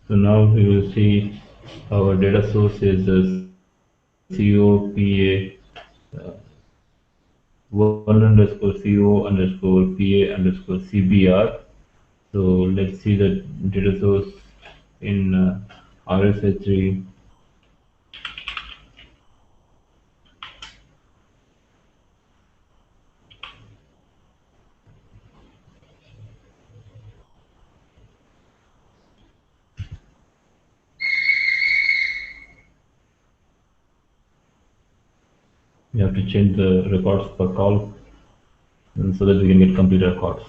So now we will see our data source is COPA 1_CO_PA_CBR. So let's see the data source in RSA3. We have to change the records per call so that we can get complete records.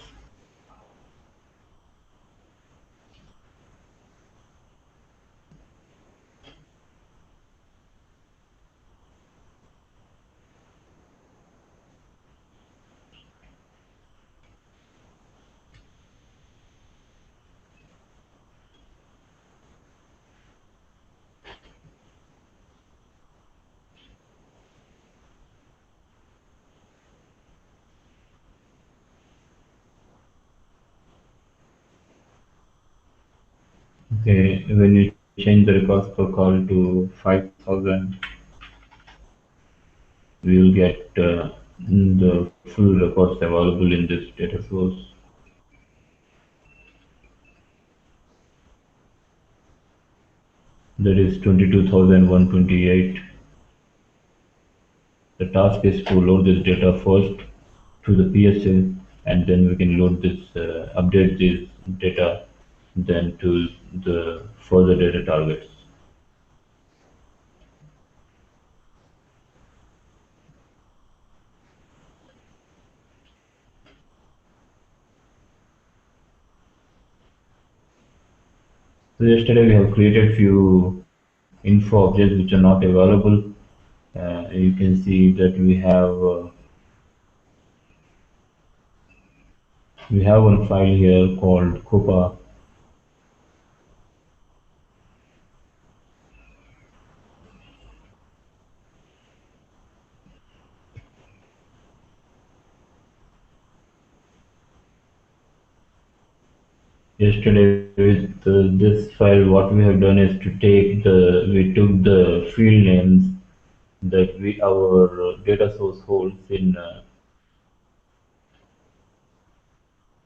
Okay, when you change the records per call to 5,000, we will get the full records available in this data source. That is 22,128. The task is to load this data first to the PSA, and then we can load this, update this data, then to the further data targets. So yesterday we have created few info objects which are not available. You can see that we have one file here called COPA. Yesterday with this file, what we have done is to we took the field names that our data source holds in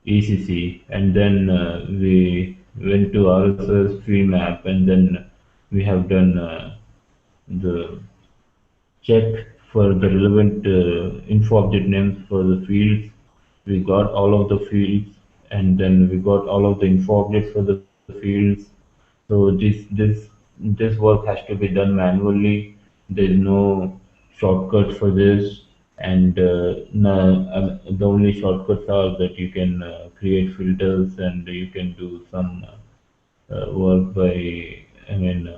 ECC, and then we went to RSS field map, and then we have done the check for the relevant info object names for the fields. We got all of the fields, and then we got all of the info objects for the fields. So this work has to be done manually. There is no shortcut for this, and the only shortcuts are that you can create filters, and you can do some work by, I mean,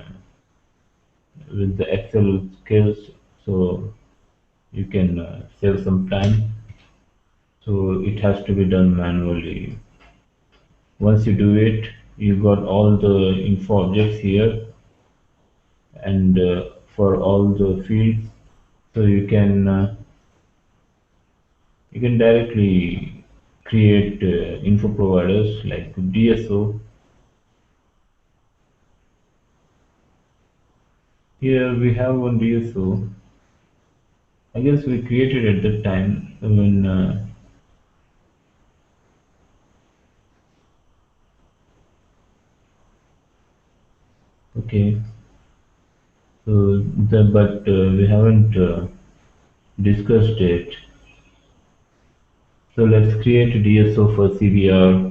with the Excel skills. So you can save some time. So it has to be done manually. Once you do it, you got all the info objects here, and for all the fields, so you can directly create info providers like DSO. Here we have one DSO. I guess we created at that time when okay. So but we haven't discussed it. So let's create a DSO for CBR.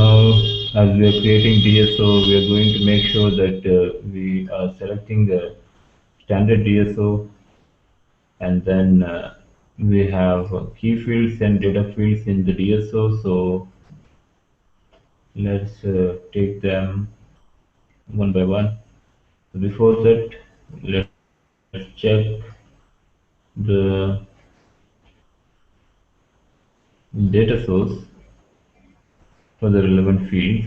now, as we are creating DSO, we are going to make sure that we are selecting the standard DSO, and then we have key fields and data fields in the DSO. So let's take them one by one. Before that, let's check the data source for the relevant fields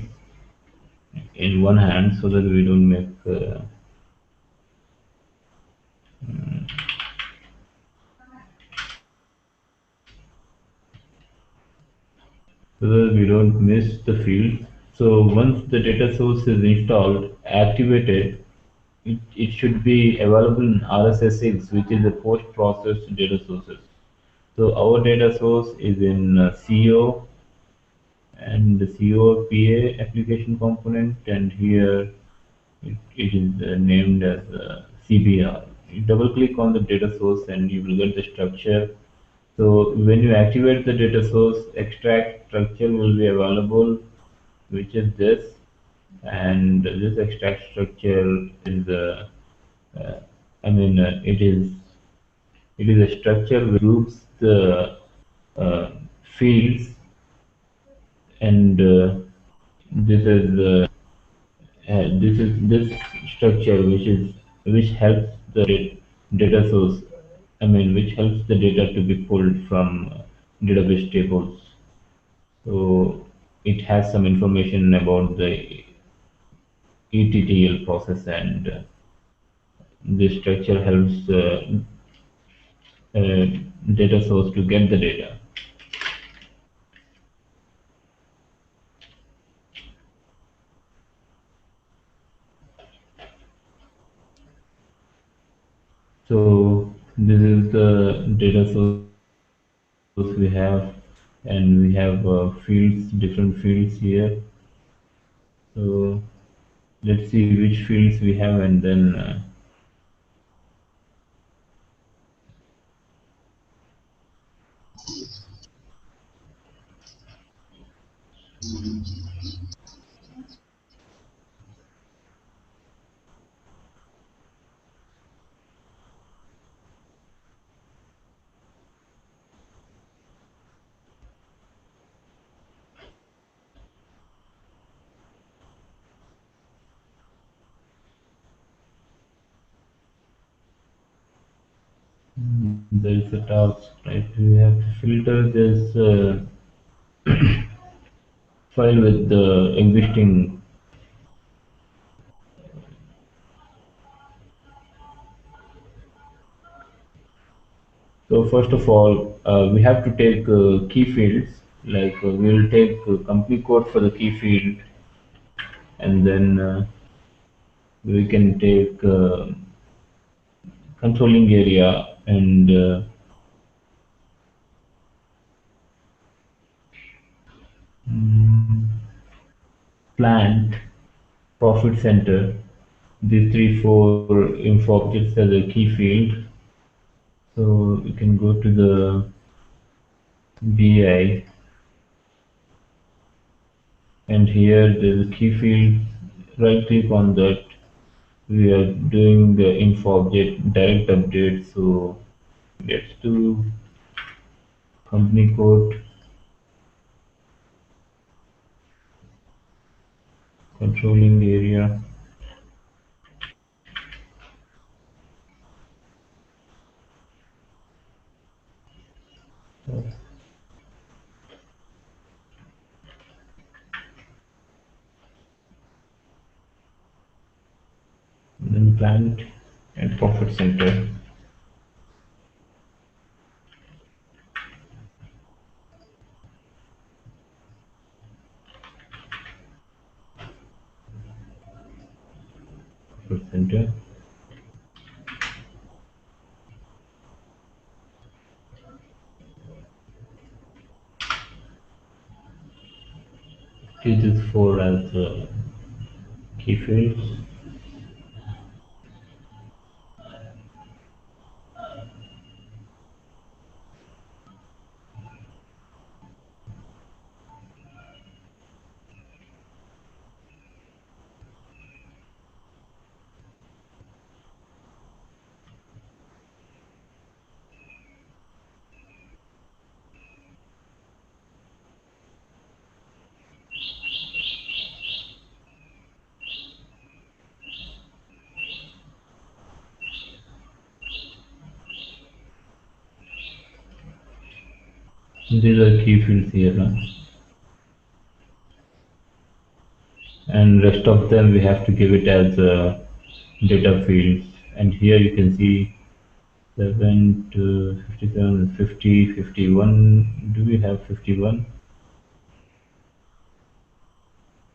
in one hand so that we don't make so that we don't miss the field. So once the data source is installed, activated, it should be available in RSS6, which is the post-processed data sources. So our data source is in CO and the CO-PA application component, and here it is named as CBR. You double click on the data source and you will get the structure. So when you activate the data source, extract structure will be available, which is this, and this extract structure is uh, it is a structure which groups the uh, fields, and this is this structure which helps the data source. Which helps the data to be pulled from database tables. So it has some information about the ETTL process, and this structure helps uh, data source to get the data. So this is the data source we have, and we have fields, different fields here. So let's see which fields we have, and then there is a task, right? We have to filter this file with the existing. So first of all, we have to take key fields. Like we will take complete code for the key field, and then we can take controlling area and mm, plant, profit center. These three, four info objects as a key field. So we can go to the BI, and here there's a key field. Right click on that. We are doing the info object direct update. So let's do company code, controlling area, then plant and profit center. Profit center. Use this for as key fields. These are key fields here, now. And rest of them we have to give it as data fields. And here you can see 7 to 57, 50, 51. Do we have 51?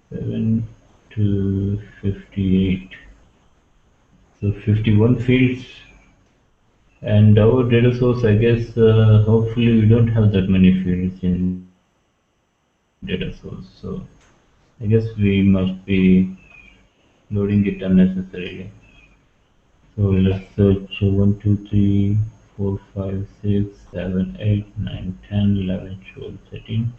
7 to 58. So 51 fields. And our data source, I guess, hopefully we don't have that many fields in data source. So I guess we must be loading it unnecessarily. So let's search 1, 2, 3, 4, 5, 6, 7, 8, 9, 10, 11, 12, 13.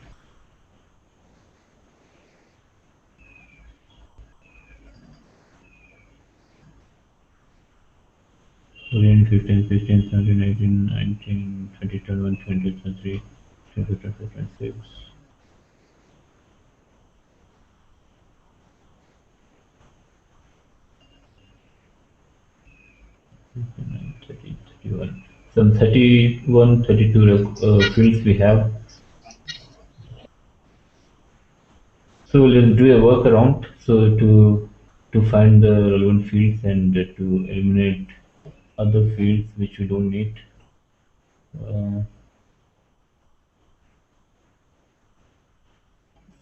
14, 15, 16, 17, 18, 19, 20, 21, 22, 23, 24, 25, 26, 29, 30, 31. Some 31, 32 fields we have. So let's do a workaround. So to find the relevant fields and to eliminate other fields which we don't need. Uh,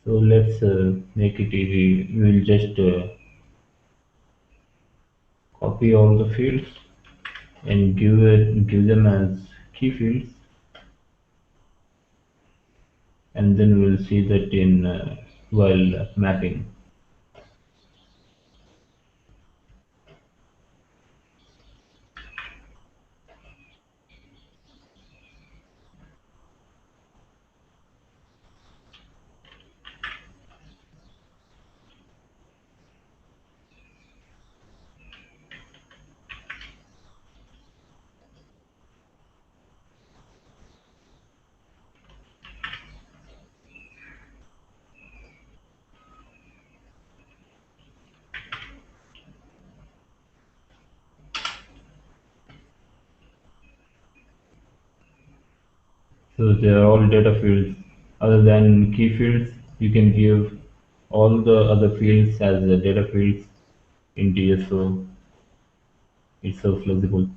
so let's make it easy. We will just copy all the fields and give them as key fields, and then we'll see that in while mapping. So they are all data fields. Other than key fields, you can give all the other fields as data fields in DSO. It's so flexible.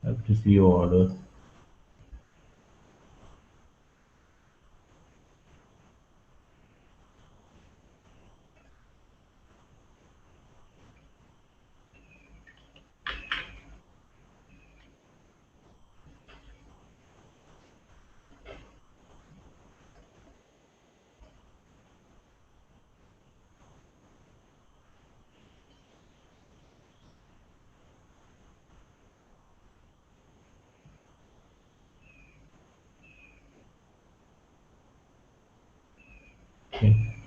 Have to see your order. Okay.